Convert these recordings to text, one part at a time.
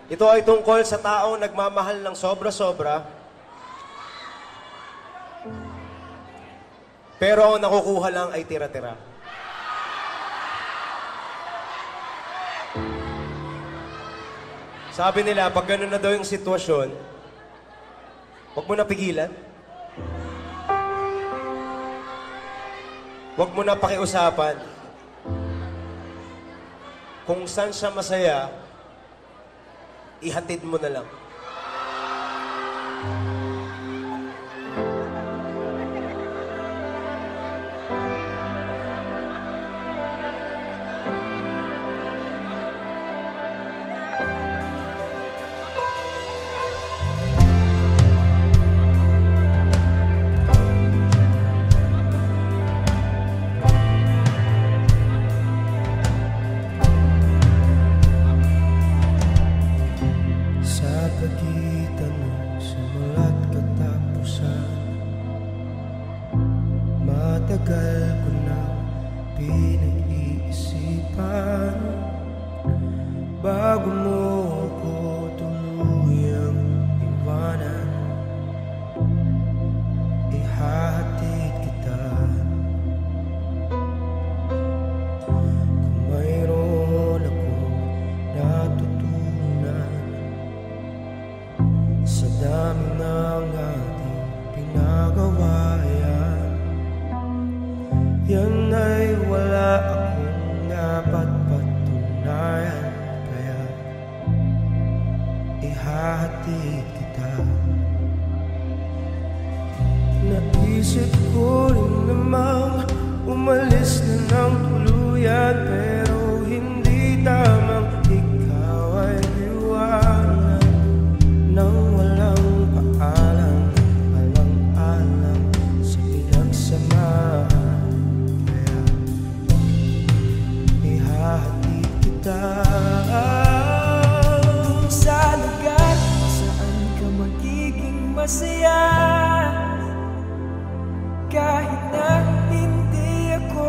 Ito ay tungkol sa taong nagmamahal ng sobra-sobra, pero ang nakukuha lang ay tira-tira. Sabi nila, pag gano'n na daw yung sitwasyon, huwag mo na pigilan. Huwag mo na pakiusapan. Kung saan siya masaya, ihatid mo na lang. Matagal ko na pinag-iisipan bago mo ako tuluyang iwanan. Ihahatid kita kung mayroon akong natutunan sa dami ng ating pinagawa. Yan ay wala akong dapat patunayan, kaya ihahatid kita. Naisip ko rin namang umalis na ng tuluyan, pero hindi tamang ikaw ay iwanan nang walang paalam, alang-alang sa pinagsamahan. Ihahatid kita sa lugar saan ka magiging masaya, kahit na hindi ako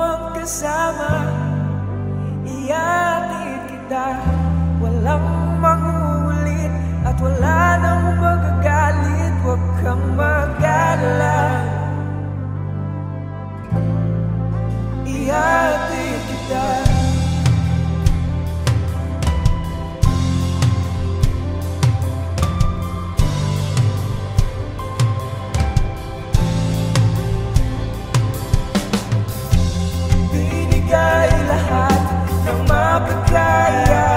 ang kasama. Ihahatid kita, walang manguulit at wala nang magagalit. Huwag kang mag-alala. Ihahatid kita. Binigay lahat ng makakaya,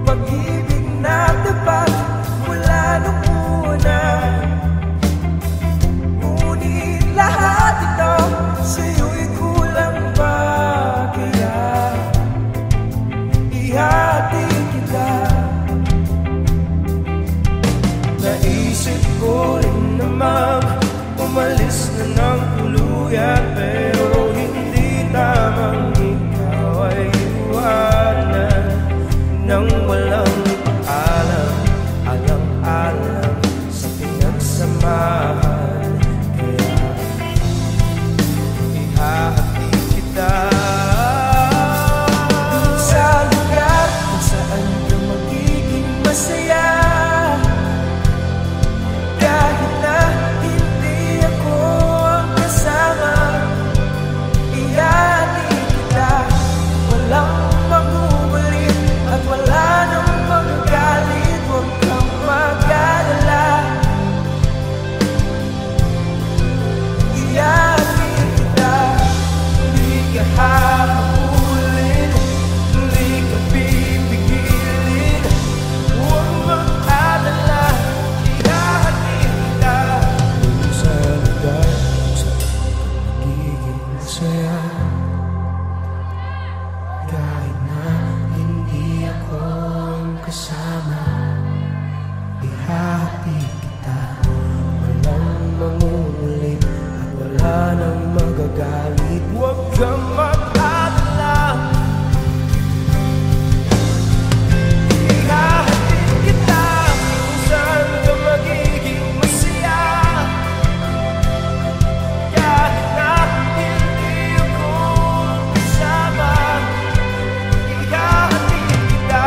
pag-ibig na tapat mula nung una. Ngunit lahat ito sa'yo'y kulang pa, kaya ihatid kita. Naisip ko rin namang umalis na ng tuluyan, pero hindi tamang ikaw ay iwanan nang walang paalam, alang-alang sa pinagsamahan. Kaya ihahatid kita sa lugar kung saan ka magiging masaya, kahit na hindi ako ang kasama. Ihatid kita, walang magugulit at wala nang magagalit. Huwag kang mag-alala. Ihatid kita, hindi ka hahabulin, hindi ka pipigilin. Huwag mag-alala. Ihatid kita sa lugar kung saan ka magiging masaya, kahit na hindi ako ang kasama. Ihahatid kita, walang manguulit at wala nang magagalit. Huwag kang mag-alala. Ihahatid kita kung saan ka magiging masaya, kahit na hindi ako ang kasama. Ihahatid kita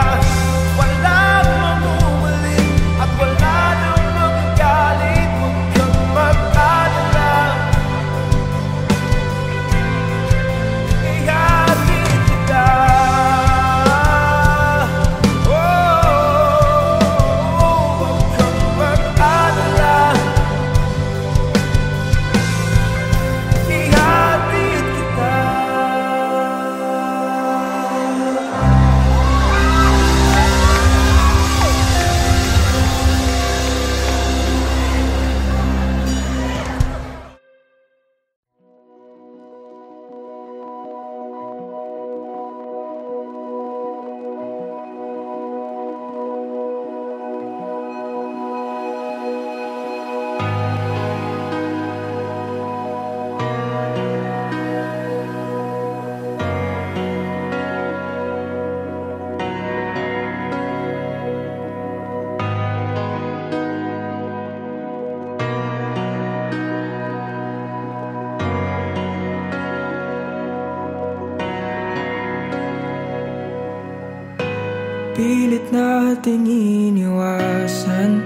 pilit nating iniwasan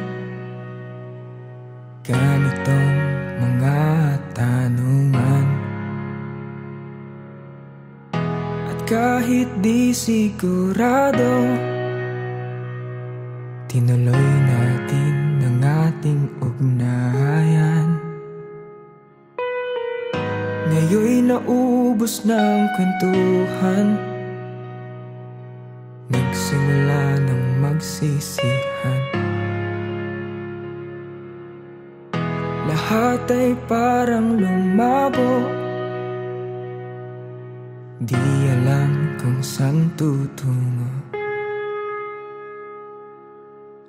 ganitong mga tanungan. At kahit di sigurado, tinuloy natin ang ating ugnayan. Ngayon'y naubos ng kwentuhan, nagsimula ng magsisihan. Lahat ay parang lumabo, di alam kung saan tutungo.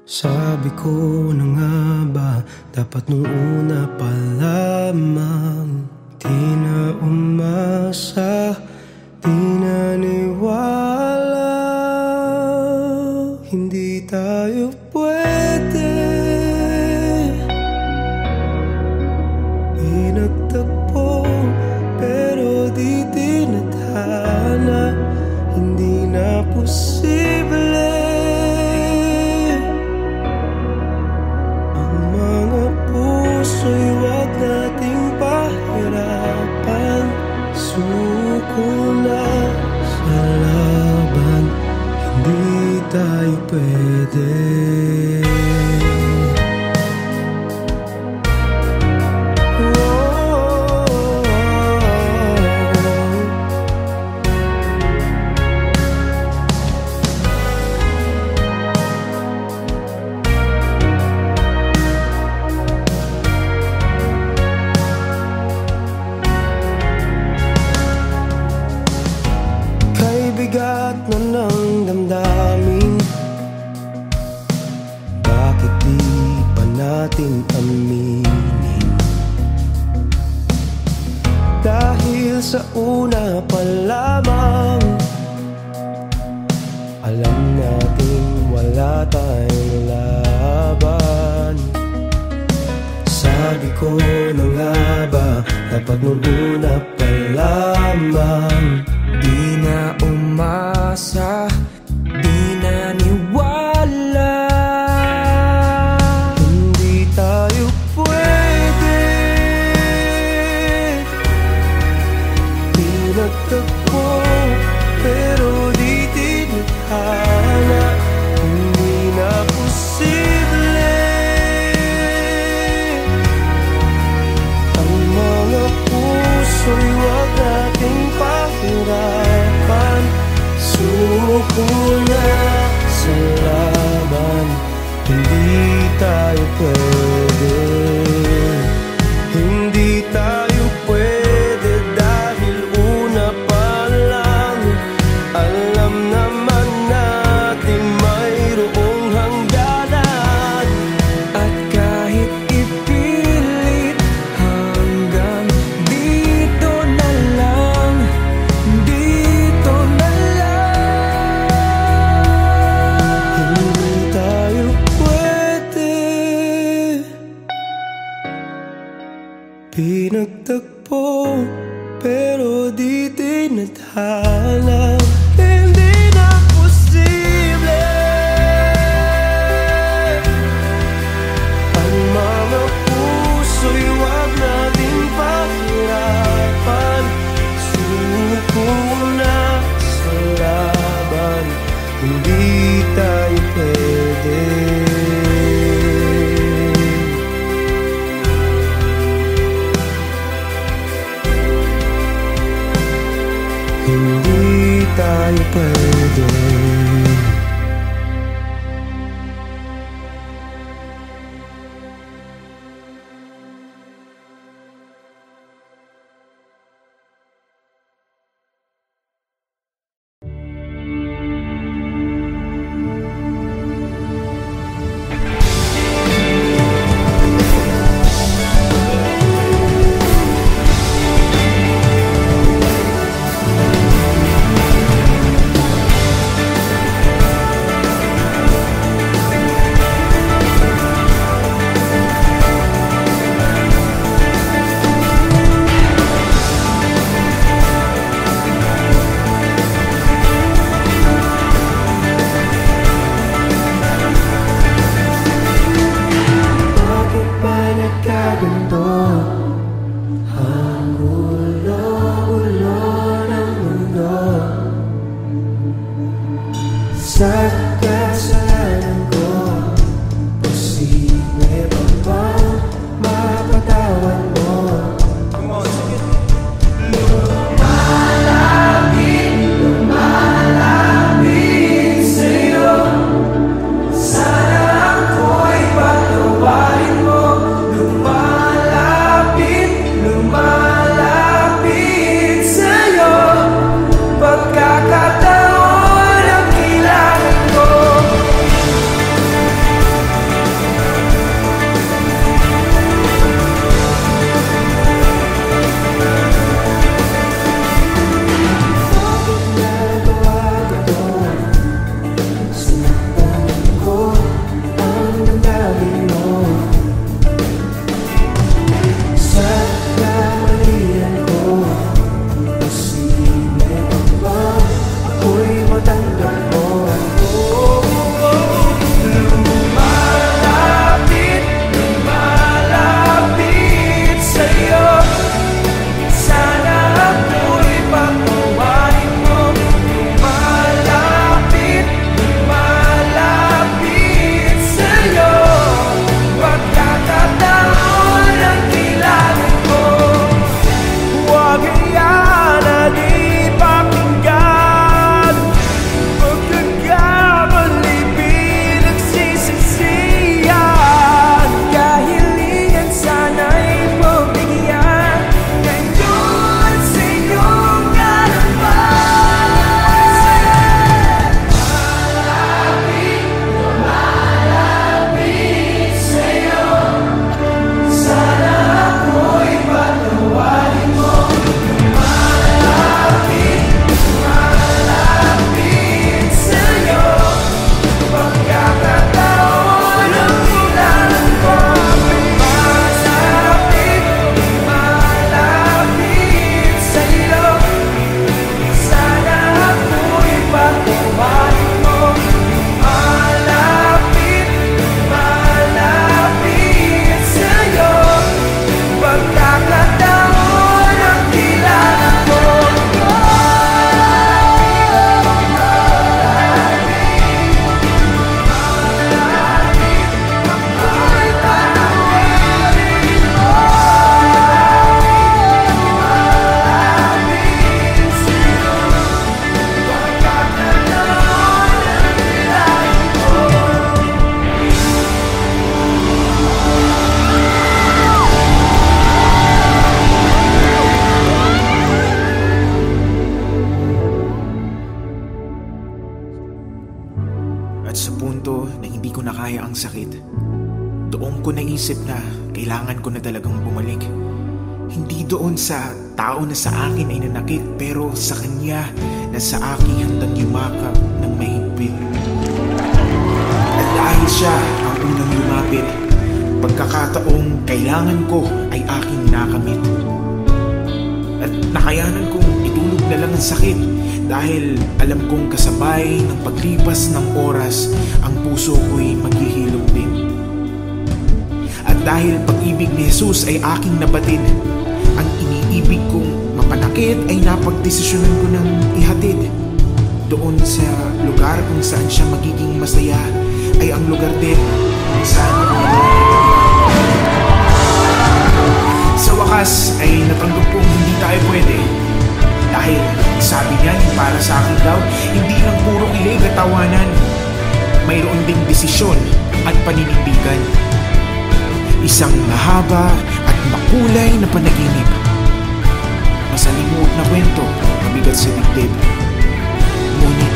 Sabi ko na nga ba, dapat nung una pa lamang. Di na umasa, di naniwala, hindi tayo pwede. Pinagtagpo pero di tinadhana, hindi na posible. Ang mga puso'y wag nating pahirapan. Suko na sa laban, hindi tayo pwede. Bigat na ng damdamin, bakit di pa natin aminin? Dahil sa una pa lamang, alam natin wala tayong laban. Sabi ko na nga ba, dapat nung una pa lamang. Di na umasa, di naniwala, hindi tayo pwede. Pinagtagpo pero di tinadhana, hindi na posible. Ang mga puso'y wag nating pahirapan. Suko Sa kasalanan ko, posible pa bang mapatawad mo? Come on, sige. Lumalapit sa'yo, sana ako'y patawarin mo. Lumalapit sa'yo, pagkakataon ang kailangan ko. Bakit nagawa ka to? Sinaktan ko ang damdamin mo. Sa kamalian ko, posible pa ba ako'y matanggap mo? Lumalapit sa'yo, sana ako'y patawarin mo. Lumalapit sa'yo, pagkakataon ang kailangan ko. Huwag hayaan na di pakinggan, pagkakamali pinagsisisihan. Kahilingan sana'y pagbigyan, ngayon sa iyong harapan. Lumalapit sa'yo, sana ako'y patawarin mo. Lumalapit sa'yo, pagkakataon ang kailangan ko. Lumalapit sa'yo, sana ako'y patawarin mo. Lumalapit sa'yo, pagkakataon ang kailangan ko. At sa punto na hindi ko na kaya ang sakit, doon ko naisip na kailangan ko na talagang bumalik. Hindi doon sa tao na sa akin ay nanakit, pero sa kanya na sa akin handang yumakap ng mahigpit. At dahil siya ang unang lumapit, pagkakataong kailangan ko ay aking nakamit. At nakayanan kong itulog na lang ang sakit, dahil alam kong kasabay ng paglipas ng oras, ang puso ko'y maghihilom din. At dahil pag-ibig ni Jesus ay aking nabatid, ang iniibig kong mapanakit ay napagdesisyonan ko ng ihatid. Doon sa lugar kung saan siya magiging masaya, ay ang lugar din kung saan sa wakas ay natanggap kong hindi tayo pwede. Dahil sabi niya, para sa akin daw, hindi lang puro kilig at tawanan, mayroon ding desisyon at paninindigan. Isang mahaba at makulay na panaginip, masalimuot na kwento, mabigat sa dibdib. Ngunit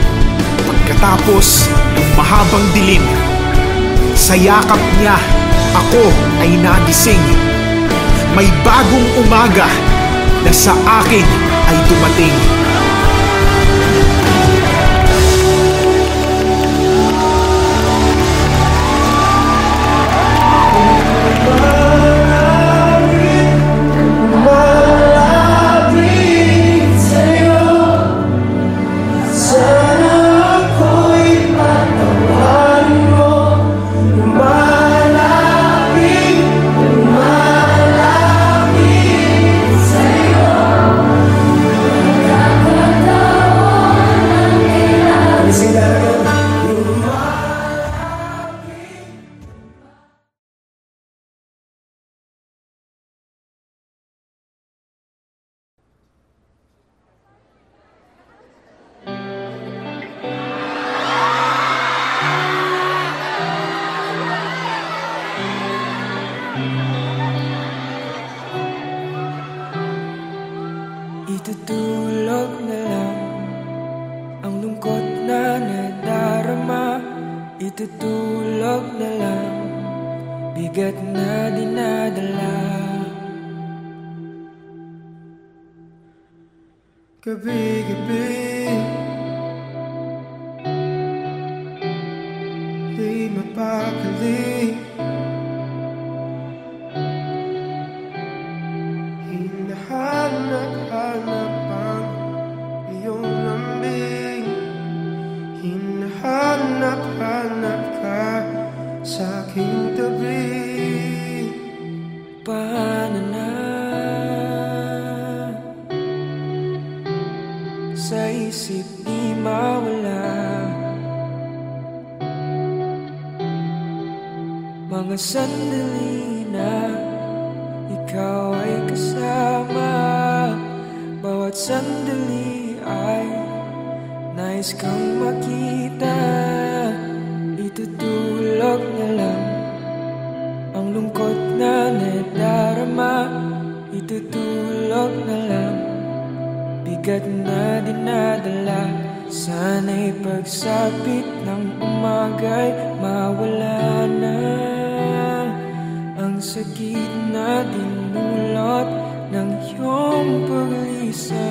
pagkatapos ng mahabang dilim, sa yakap niya ako ay nagising. May bagong umaga na sa akin ay dumating. itutulog na lang, bigat na dinadala. Gabi-gabi di mapakali, hinahanap-hanap ang iyong lambing, hinahanap-hanap ka sa aking tabi. Paano na sa isip di mawala mga sandali na ikaw ay kasama. Bawat sandali ay nais kang makita. Itutulog na lang ang lungkot na nadarama. Itutulog na lang, bigat na dinadala. Sana'y pagsapit ng umaga'y mawala na ang sakit na dinulot ng iyong paglisan.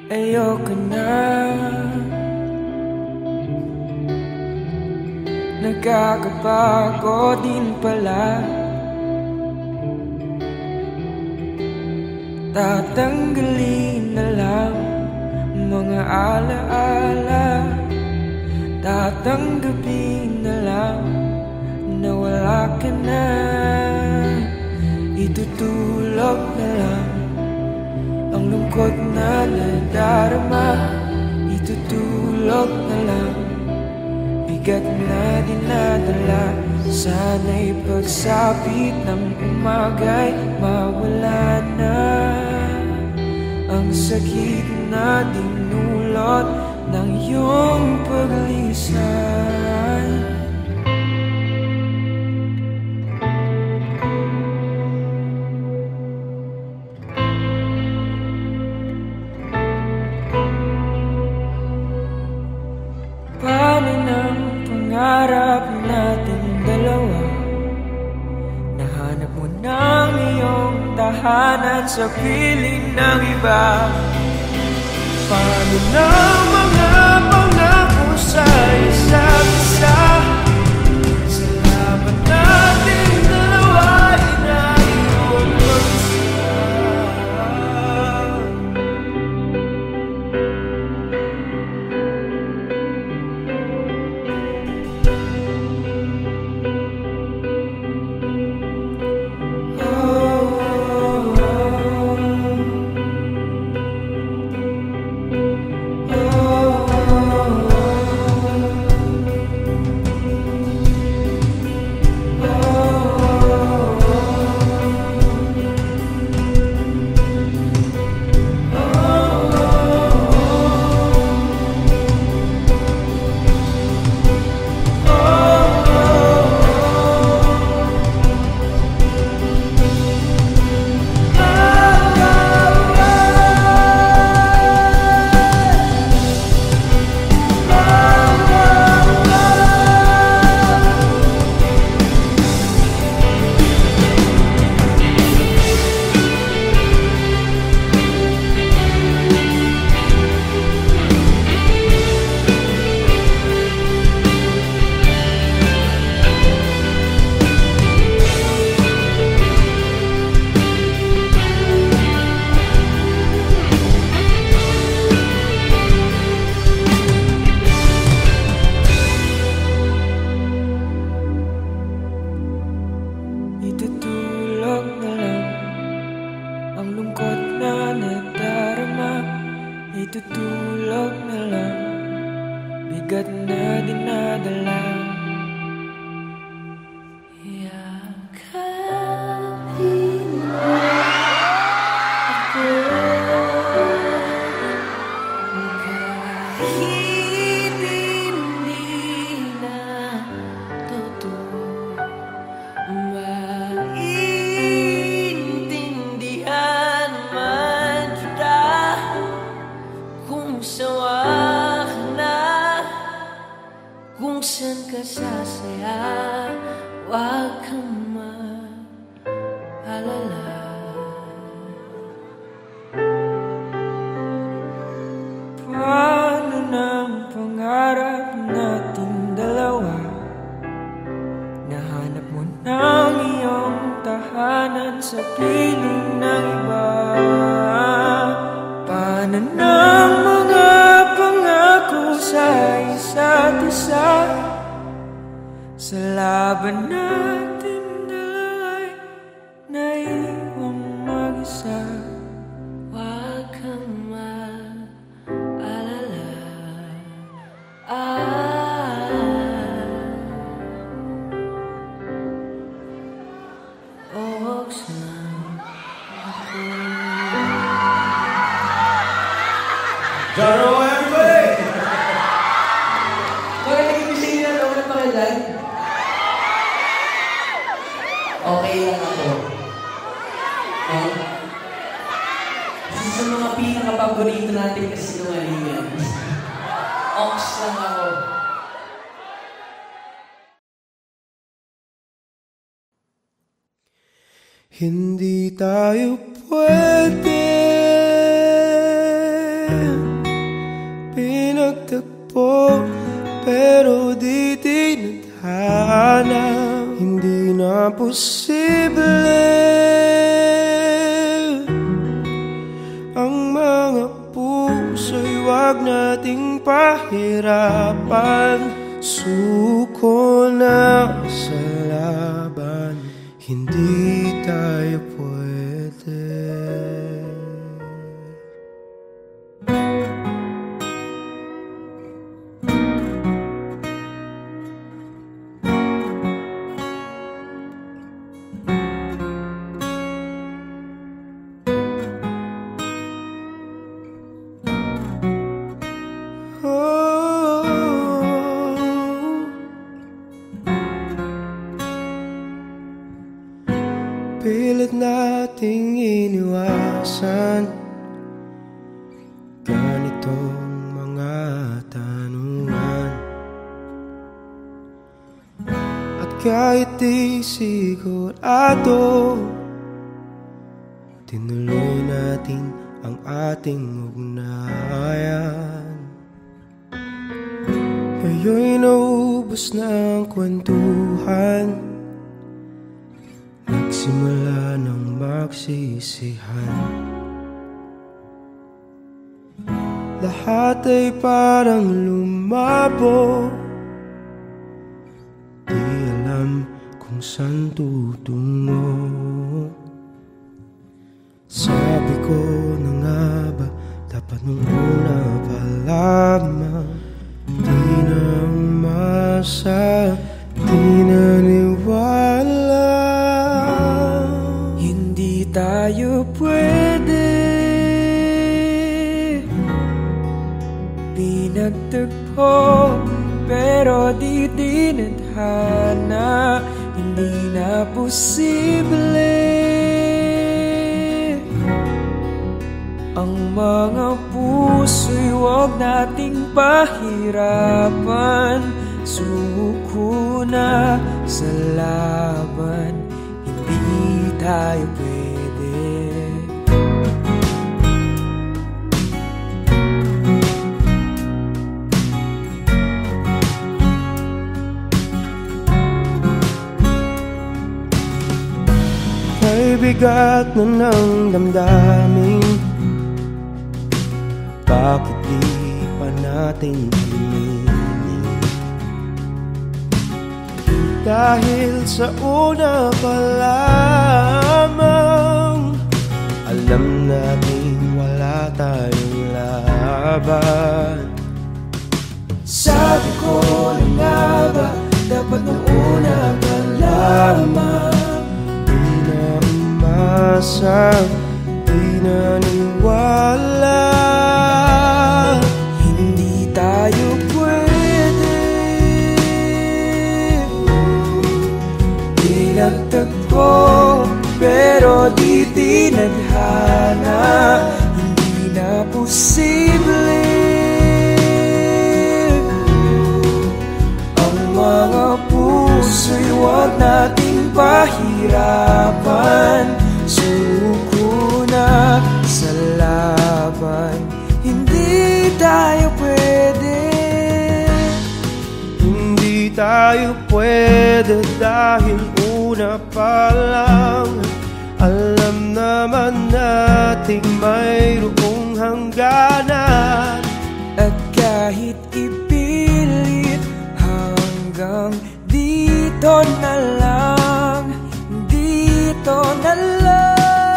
Ayoko na, nagkakapagod din pala. Tatanggalin na lang mga alaala, tatanggapin na lang na wala ka na. Itutulog na lang ang lungkot na nadarama. Itutulog na lang, bigat na dinadala. Sana'y pagsapit ng umaga'y mawala na ang sakit na dinulot ng iyong paglisan. Paano ng pangarap natin dalawa? Nahanap mo ng iyong tahanan sa piling ng iba. Paano na mga pangako sa isa't isa? Salamat natin dalawa na iyong mag-isa. masasaya. Huwag kang mag-alala. Paano ng pangarap nating dalawa? Nahanap mo ng iyong tahanan sa piling ng iba. Paano ng mga pangako sa isa't isa? Sa laban natin dalawa'y naiwang mag-isa. Huwag kang mag-alala. Oks na ako. John O, everybody! Bakit nag-ibig na ako ng pangalan? Okay lang ako. Isa sa mga pinaka-paborito natin kasi sinungalingan. Ox lang ako. Hindi tayo pwede pinagtagpo, pero di tinadhana. Hindi na posible ang mga puso'y wag nating pahirapan. Suko na sa laban, hindi tayo pwede. Pilit nating iniwasan ganitong mga tanungan. At kahit di sigurado, tinuloy natin ang ating ugnayan. Ngayon'y naubos na ang kwentuhan, nagsimula ng magsisihan. Lahat ay parang lumabo, di alam kung saan tutungo. Sabi ko na nga ba, dapat nung una pa lamang di na umasa, di naniwala. Hindi tayo pwede pinagtagpo, pero di tinadhana. Hindi na posible ang mga puso'y wag nating pahirapan. Sumuko na sa laban, hindi tayo pwede. May bigat na ng damdamin, bakit di pa natin aminin? Dahil sa una pa lamang, alam natin wala tayong laban. Sabi ko na nga ba, dapat nung una pa lamang. Di na umasa, di naniwala. Hindi tayo pwede pinagtagpo, pero di tinadhana. Hindi na posible ang mga pwede dahil una pa lang alam naman nating mayroong hangganan. At kahit ipilit hanggang dito na lang, dito na lang.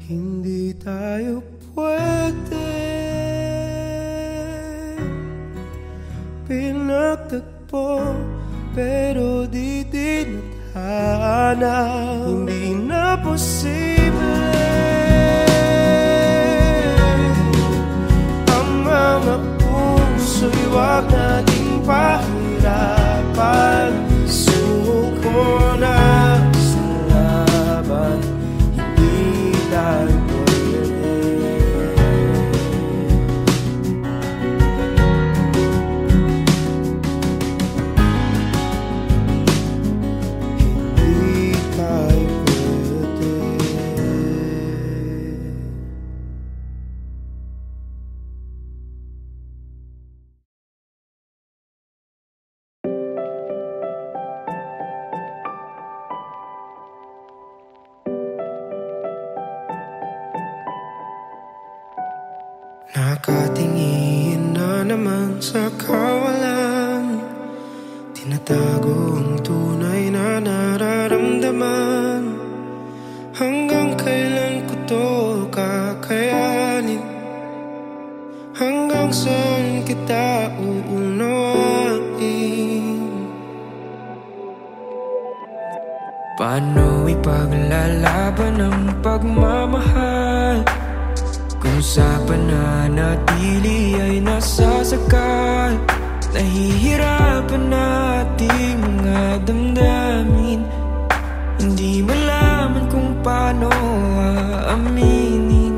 Hindi tayo pwede pinagtagpo, pero di din nadhana. Hindi na posible ang mga puso'y wag nating pahirapan. Suko na sa laban, hindi tayo nakatingin na naman sa kawalan. Tinatago ang tunay na nararamdaman. Hanggang kailan ko to kakayanin? Hanggang saan kita uunawain? Paano ipaglalaban ang pagmamahal kung sa pananatili ay nasasakal? Nahihirapan nating mga damdamin, hindi malaman kung paano aaminin.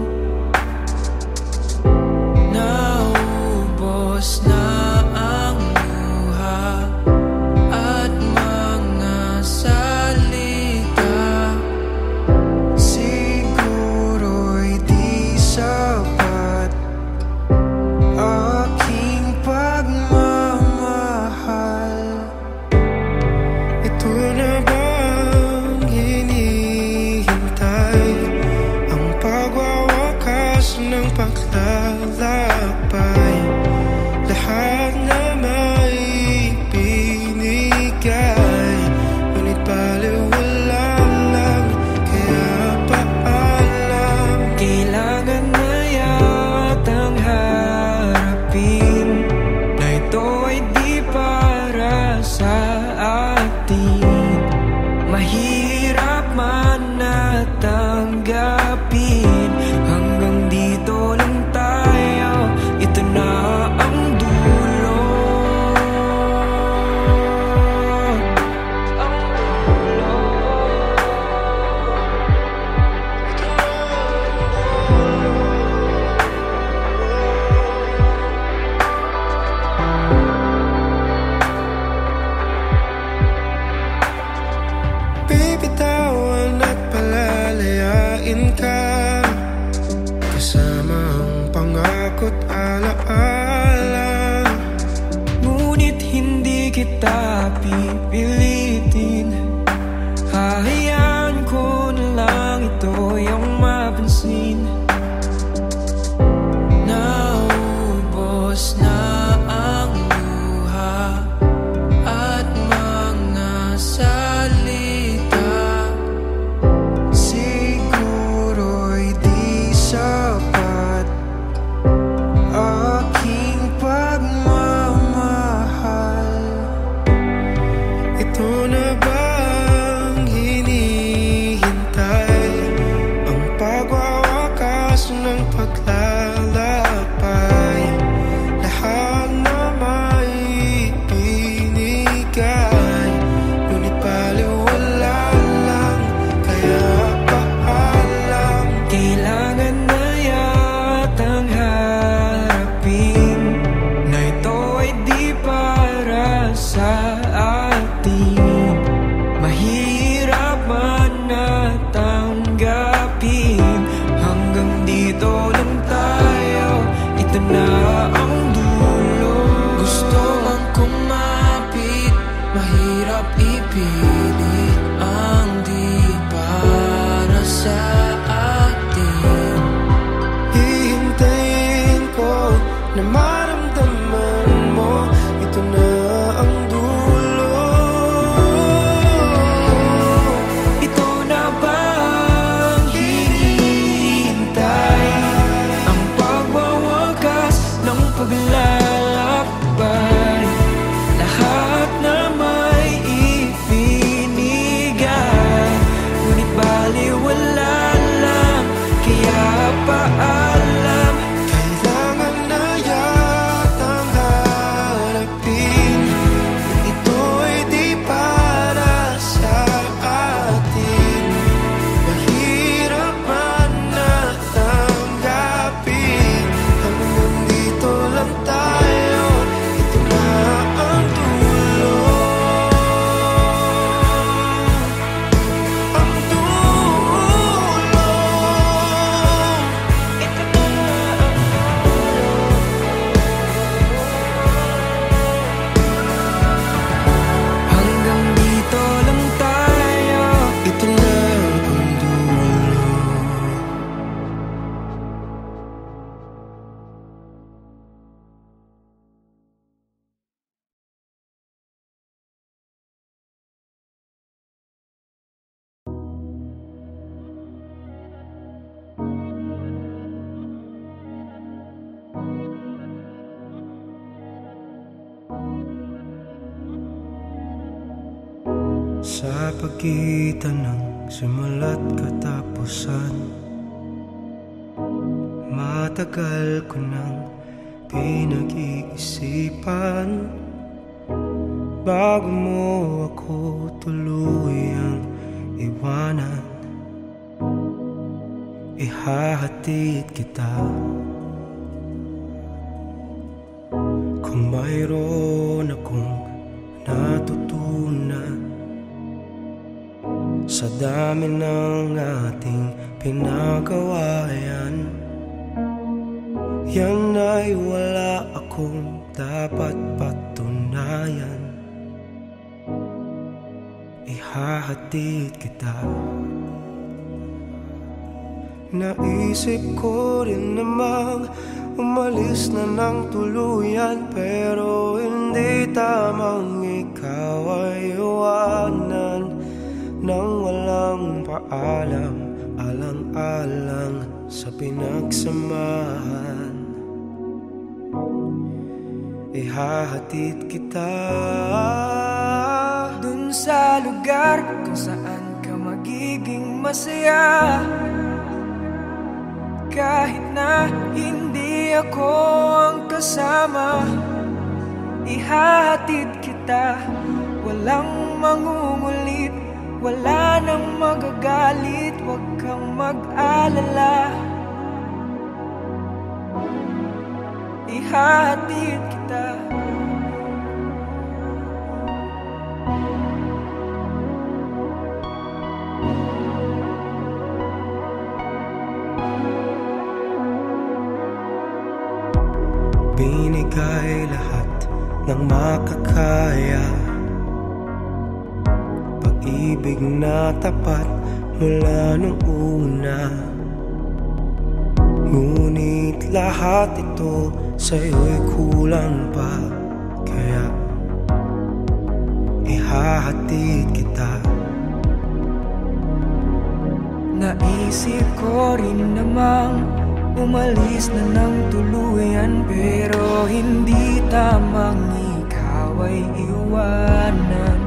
Naubos na ang luha at mga salita, siguro'y di sapat aking pagmamahal. Ito na bang hinihintay, ang pagwawakas ng paglalakbay? Lahat pilit ang di para sa atin. Hihintayin ko na maramdaman mo ito na ang dulo. Ito na ba ang hinihintay? Ang pagwawakas ng paglalakbay, lahat na may ibinigay, ngunit baliwala lang, kaya paalam. Kailangan na yatang harapin, ito'y di para sa atin. Mahirap man na tanggapin, hanggang dito lang tayo, ito na ang dulo. Ang dulo. Ito na ang Hanggang dito lang tayo. ito na ang dulo. Sa pagitan ng simula't katapusan, matagal ko nang pinag-iisipan bago mo ako tuluyang iwanan. Ihahatid kita kung mayroon akong natutunan sa dami ng ating pinagawayan. Yan ay wala akong dapat patunayan. Ihahatid kita. Naisip ko rin namang umalis na ng tuluyan, pero hindi tamang ikaw ay iwanan nang walang paalam, alang-alang sa pinagsamahan. Ihahatid kita Dun sa lugar kung saan ka magiging masaya, kahit na hindi ako ang kasama. Ihahatid kita, walang mangungulit, wala nang magagalit, huwag kang mag-alala. Ihahatid kita. Binigay lahat ng makakaya, pag-ibig na tapat mula nung una. Ngunit lahat ito sa'yo'y kulang pa, kaya ihahatid kita. Naisip ko rin namang umalis na ng tuluyan, pero hindi tamang ikaw ay iwanan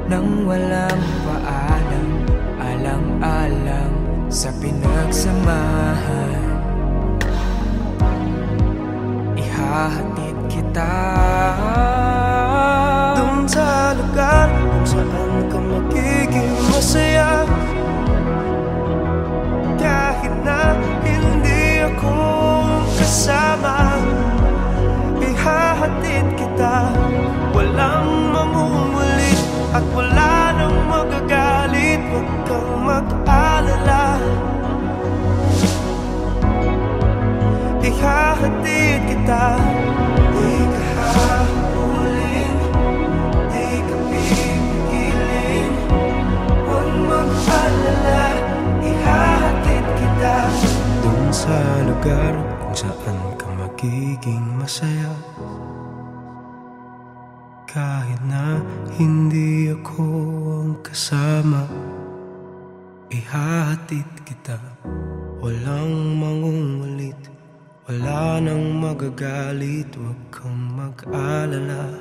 nang walang paalam, alang-alang sa pinagsamahan. Ihahatid kita Dun sa lugar kung saan ka magiging masaya, kahit na hindi ako kasama. Ihahatid kita, walang mamumulit at wala nang magagalit, huwag kang mag-alala. Ihahatid kita, di ka hahabulin, di ka pipigilin. Kahit na hindi ako ang kasama, ihahatid kita. Walang mangungulit, wala nang magagalit. Huwag kang mag-alala.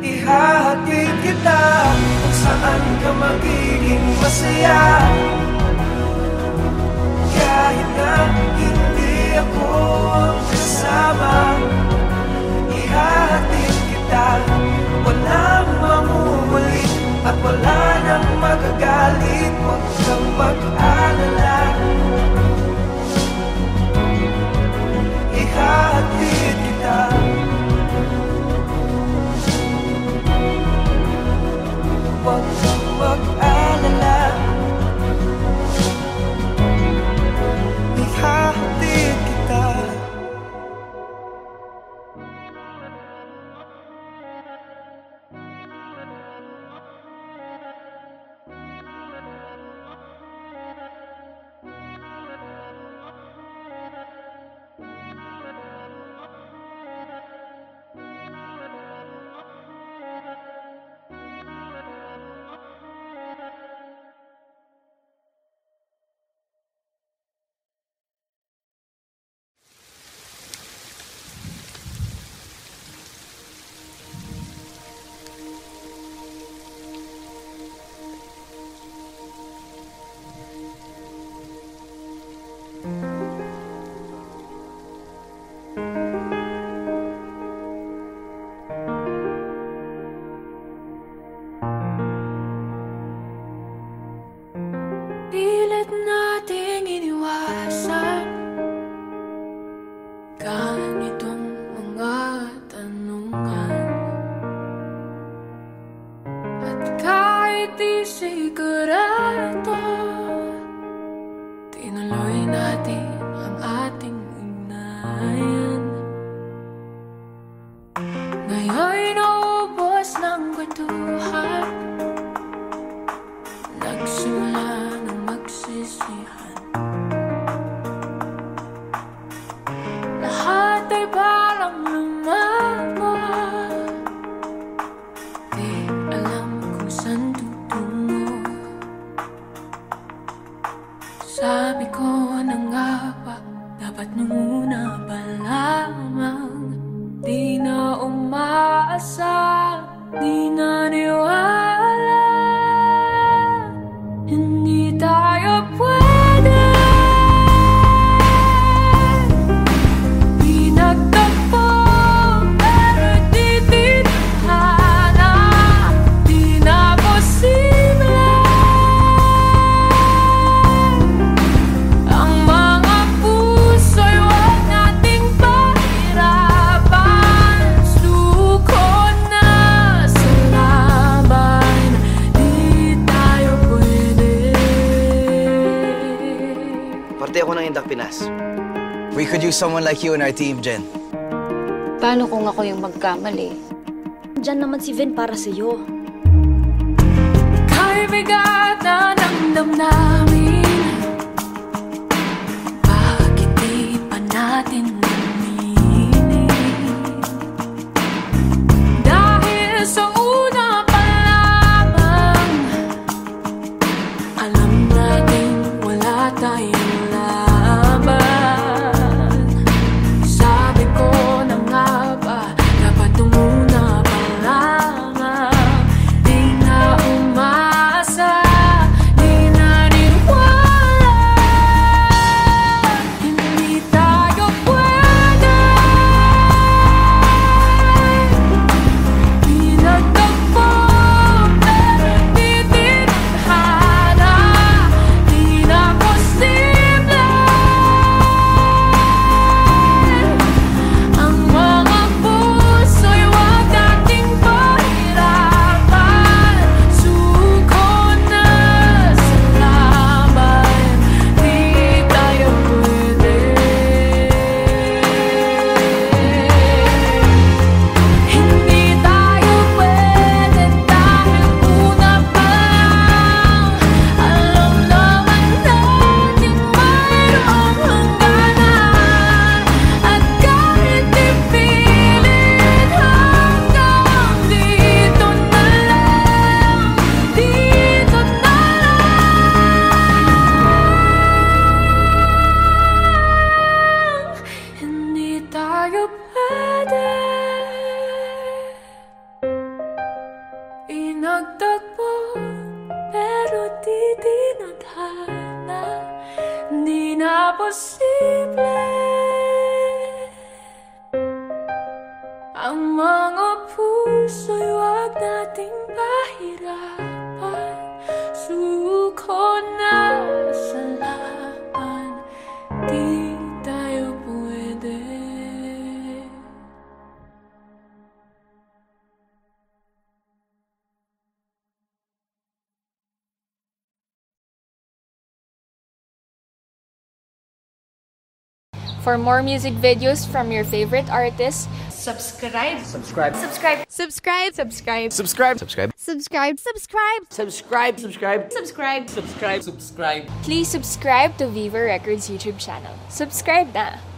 Ihahatid kita kung saan ka magiging masaya. Kahit na hindi ako ang kasama, ihahatid kita. Walang mamumulit at wala nang magagalit. Huwag kang mag-alala. Ihahatid kita. Huwag kang mag-alala. Ihahatid kita. Pilit nating iniwasan ganitong mga tanungan. At kahit di sigurado, tinuloy natin ang ating ugnayan. Ngayon'y naubos ng kwentuhan, nagsimula ng magsisihan. Lahat ay parang lumabo, di alam kung saan tutungo. Sabi ko na nga ba, dapat muna pa lamang. Di na umaasa, di na niwala, hindi tayo pwede. Di nagtagpo, pero di tinahana. Di na posible ang mga puso'y huwag nating pahirapan. Suko na sa laban, di tayo pwede. Parte ako ng Indak Pinas. We could use someone like you in our team, Jen. Paano kung ako yung magkamali? Diyan naman si Vin para sa'yo. Kay bigat na ng damdamin, bakit di pa natin aminin? Dahil sa una pa lamang, alam natin wala tayong laban. Sabi ko na nga ba, dapat muna pa lamang. Di na umasa, di na niwala, hindi tayo pwede. tayo pwede inagtagpo, pero di dinadhana. Di na posible ang mga puso'y wag nating pahirapan. Suko na sa laban, di tayo pwede. For more music videos from your favorite artists, Subscribe. subscribe. Subscribe. Subscribe. Subscribe. Subscribe. Subscribe. Subscribe. Subscribe. Please subscribe to Viva Records YouTube channel. Subscribe na!